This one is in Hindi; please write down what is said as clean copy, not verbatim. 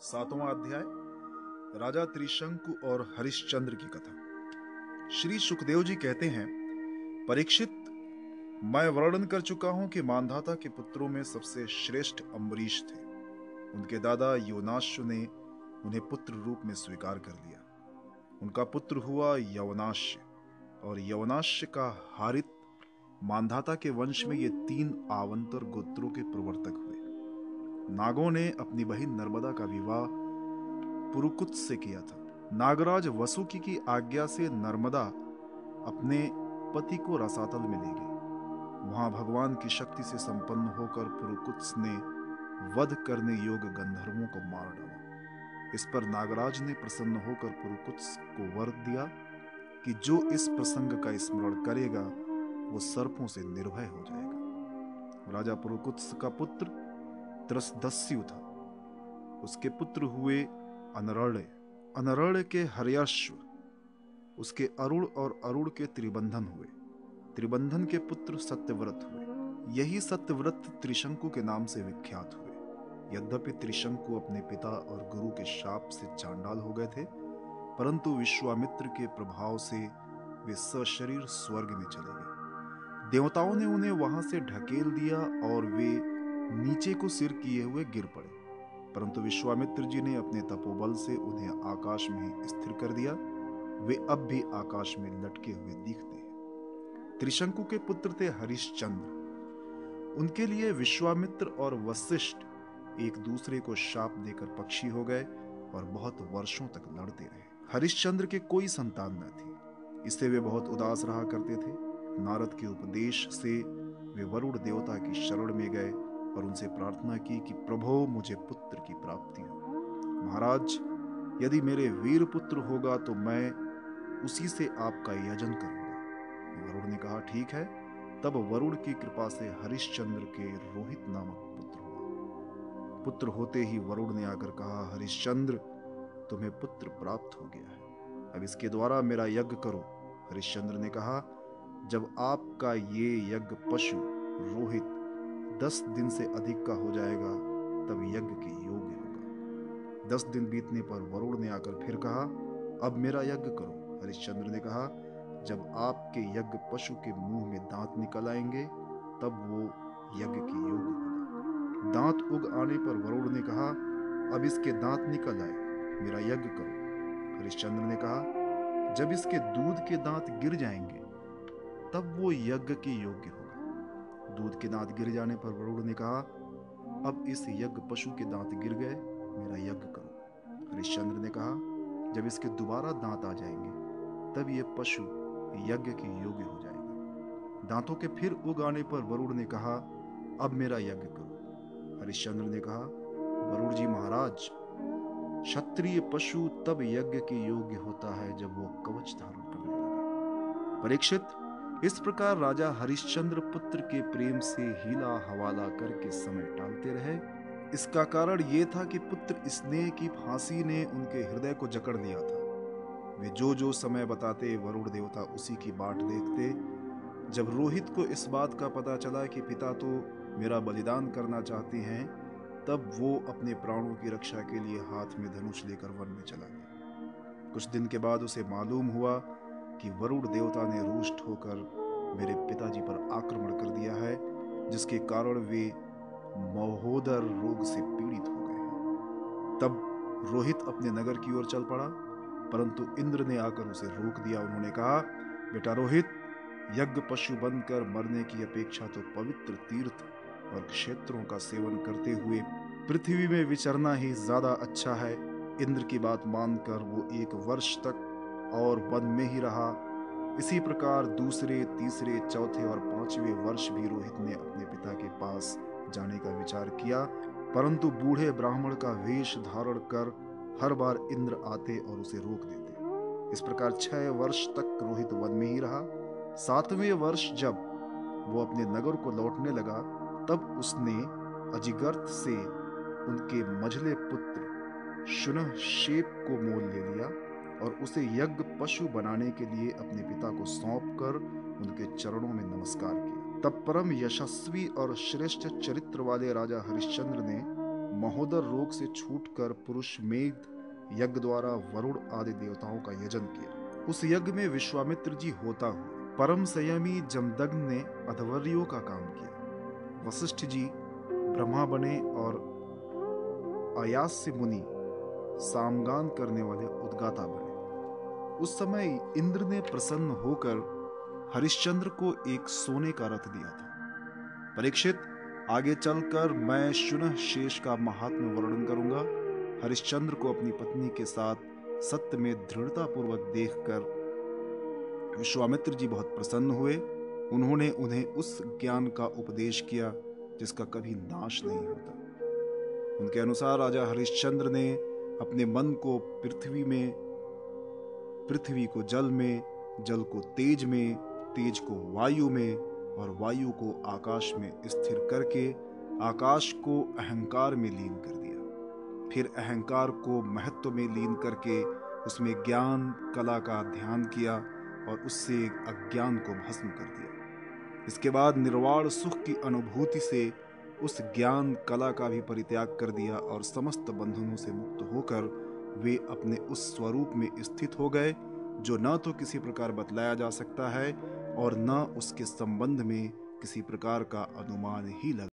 सातवां अध्याय राजा त्रिशंकु और हरिश्चंद्र की कथा। श्री सुखदेव जी कहते हैं, परीक्षित, मैं वर्णन कर चुका हूं कि मांधाता के पुत्रों में सबसे श्रेष्ठ अम्बरीश थे। उनके दादा योनाश्व ने उन्हें पुत्र रूप में स्वीकार कर लिया। उनका पुत्र हुआ यवनाश्य और यवनाश्य का हारित। मांधाता के वंश में ये 3 आवांतर गोत्रों के प्रवर्तक हुए। नागों ने अपनी बहन नर्मदा का विवाह पुरुकुत से किया था। नागराज वसुकी की आज्ञा से नर्मदा अपने पति को रसातल में ले गई। वहां भगवान की शक्ति से संपन्न होकर पुरुकुत्स ने वध करने योग्य गंधर्वों को मार डाला। इस पर नागराज ने प्रसन्न होकर पुरुकुत्स को वर दिया कि जो इस प्रसंग का स्मरण करेगा वो सर्पों से निर्भय हो जाएगा। राजा पुरुकुत्स का पुत्र त्रसदस्यु था। उसके पुत्र हुए अनरण्य, अनरण्य के हर्याश्व, उसके अरुण और अरुण के त्रिबंधन हुए। त्रिबंधन के पुत्र सत्यव्रत हुए। यही सत्यव्रत त्रिशंकु के नाम से विख्यात हुए। यद्यपि त्रिशंकु अपने पिता और गुरु के शाप से चांडाल हो गए थे, परंतु विश्वामित्र के प्रभाव से वे सशरीर स्वर्ग में चले गए। देवताओं ने उन्हें वहां से ढकेल दिया और वे नीचे को सिर किए हुए गिर पड़े, परंतु विश्वामित्र जी ने अपने तपोबल से उन्हें आकाश में स्थिर कर दिया। वे अब भी आकाश में लटके हुए दिखते हैं। त्रिशंकु के पुत्र थे हरिश्चंद्र। उनके लिए विश्वामित्र और वशिष्ठ एक दूसरे को शाप देकर पक्षी हो गए और बहुत वर्षों तक लड़ते रहे। हरिश्चंद्र के कोई संतान न थी, इससे वे बहुत उदास रहा करते थे। नारद के उपदेश से वे वरुण देवता की शरण में गए और उनसे प्रार्थना की कि प्रभो, मुझे पुत्र की प्राप्ति हो। महाराज, यदि मेरे वीर पुत्र होगा तो मैं उसी से आपका यजन करूंगा। वरुण ने कहा, ठीक है। तब वरुण की कृपा से हरिश्चंद्र के रोहित नामक पुत्र हुआ। पुत्र होते ही वरुण ने आकर कहा, हरिश्चंद्र, तुम्हें पुत्र प्राप्त हो गया है, अब इसके द्वारा मेरा यज्ञ करो। हरिश्चंद्र ने कहा, जब आपका ये यज्ञ पशु रोहित 10 दिन से अधिक का हो जाएगा तब यज्ञ के योग्य होगा। 10 दिन बीतने पर वरुण ने आकर फिर कहा, अब मेरा यज्ञ करो। हरिश्चंद्र ने कहा, जब आपके यज्ञ पशु के मुंह में दांत निकल आएंगे तब वो यज्ञ के योग्य होगा। दांत उग आने पर वरुण ने कहा, अब इसके दांत निकल आए, मेरा यज्ञ करो। हरिश्चंद्र ने कहा, जब इसके दूध के दांत गिर जाएंगे तब वो यज्ञ के योग्य होगा। दूध के दांत गिर जाने पर वरुण ने कहा, अब इस यज्ञ पशु के दांत गिर गए, मेरा यज्ञ करो। हरिश्चंद्र ने कहा, जब इसके दोबारा दांत आ जाएंगे तब ये पशु यज्ञ के योग्य हो जाएगा। दांतों के फिर उग आने पर वरुण ने कहा, अब मेरा यज्ञ करो। हरिश्चंद्र ने कहा, वरुण जी महाराज, क्षत्रिय पशु तब यज्ञ के योग्य होता है जब वो कवच धारण करने लगे। परीक्षित, इस प्रकार राजा हरिश्चंद्र पुत्र के प्रेम से हीला हवाला करके समय टालते रहे। इसका कारण ये था कि पुत्र स्नेह की फांसी ने उनके हृदय को जकड़ लिया था। वे जो जो समय बताते वरुण देवता उसी की बाट देखते। जब रोहित को इस बात का पता चला कि पिता तो मेरा बलिदान करना चाहते हैं, तब वो अपने प्राणों की रक्षा के लिए हाथ में धनुष लेकर वन में चला गया। कुछ दिन के बाद उसे मालूम हुआ कि वरुण देवता ने रुष्ट होकर मेरे पिताजी पर आक्रमण कर दिया है, जिसके कारण वे महोदर रोग से पीड़ित हो गए हैं। तब रोहित अपने नगर की ओर चल पड़ा, परंतु इंद्र ने आकर उसे रोक दिया। उन्होंने कहा, बेटा रोहित, यज्ञ पशु बनकर मरने की अपेक्षा तो पवित्र तीर्थ और क्षेत्रों का सेवन करते हुए पृथ्वी में विचरना ही ज्यादा अच्छा है। इंद्र की बात मानकर वो 1 वर्ष तक और वन में ही रहा। इसी प्रकार दूसरे, तीसरे, चौथे और 5वें वर्ष भी रोहित ने अपने पिता के पास जाने का विचार किया, परंतु बूढ़े ब्राह्मण का वेश धारण कर हर बार इंद्र आते और उसे रोक देते। इस प्रकार 6 वर्ष तक रोहित वन में ही रहा। 7वें वर्ष जब वो अपने नगर को लौटने लगा, तब उसने अजिगर्थ से उनके मझले पुत्र शुनशेप को मोल ले लिया और उसे यज्ञ पशु बनाने के लिए अपने पिता को सौंपकर उनके चरणों में नमस्कार किया। तब परम यशस्वी और श्रेष्ठ चरित्र वाले राजा हरिश्चंद्र ने महोदर रोग से छूटकर पुरुष मेघ यज्ञ द्वारा वरुण आदि देवताओं का यजन किया। उस यज्ञ में विश्वामित्र जी होता हुए, परम संयमी जमदग्नि ने अध्वर्यों का काम किया। वशिष्ठ जी ब्रह्मा बने और अयास्य मुनि सामगान करने वाले उद्गाता बने। उस समय इंद्र ने प्रसन्न होकर हरिश्चंद्र को एक सोने का रथ दिया था। परीक्षित, आगे चलकर मैं शुनः शेष का महात्म्य वर्णन करूंगा। हरिश्चंद्र को अपनी पत्नी के साथ सत्य में दृढ़ता पूर्वक देखकर विश्वामित्र जी बहुत प्रसन्न हुए। उन्होंने उन्हें उस ज्ञान का उपदेश किया जिसका कभी नाश नहीं होता। उनके अनुसार राजा हरिश्चंद्र ने अपने मन को पृथ्वी में, पृथ्वी को जल में, जल को तेज में, तेज को वायु में और वायु को आकाश में स्थिर करके आकाश को अहंकार में लीन कर दिया। फिर अहंकार को महत्व में लीन करके उसमें ज्ञान कला का ध्यान किया और उससे अज्ञान को भस्म कर दिया। इसके बाद निर्वाण सुख की अनुभूति से उस ज्ञान कला का भी परित्याग कर दिया और समस्त बंधनों से मुक्त होकर वे अपने उस स्वरूप में स्थित हो गए जो न तो किसी प्रकार बतलाया जा सकता है और न उसके संबंध में किसी प्रकार का अनुमान ही लगा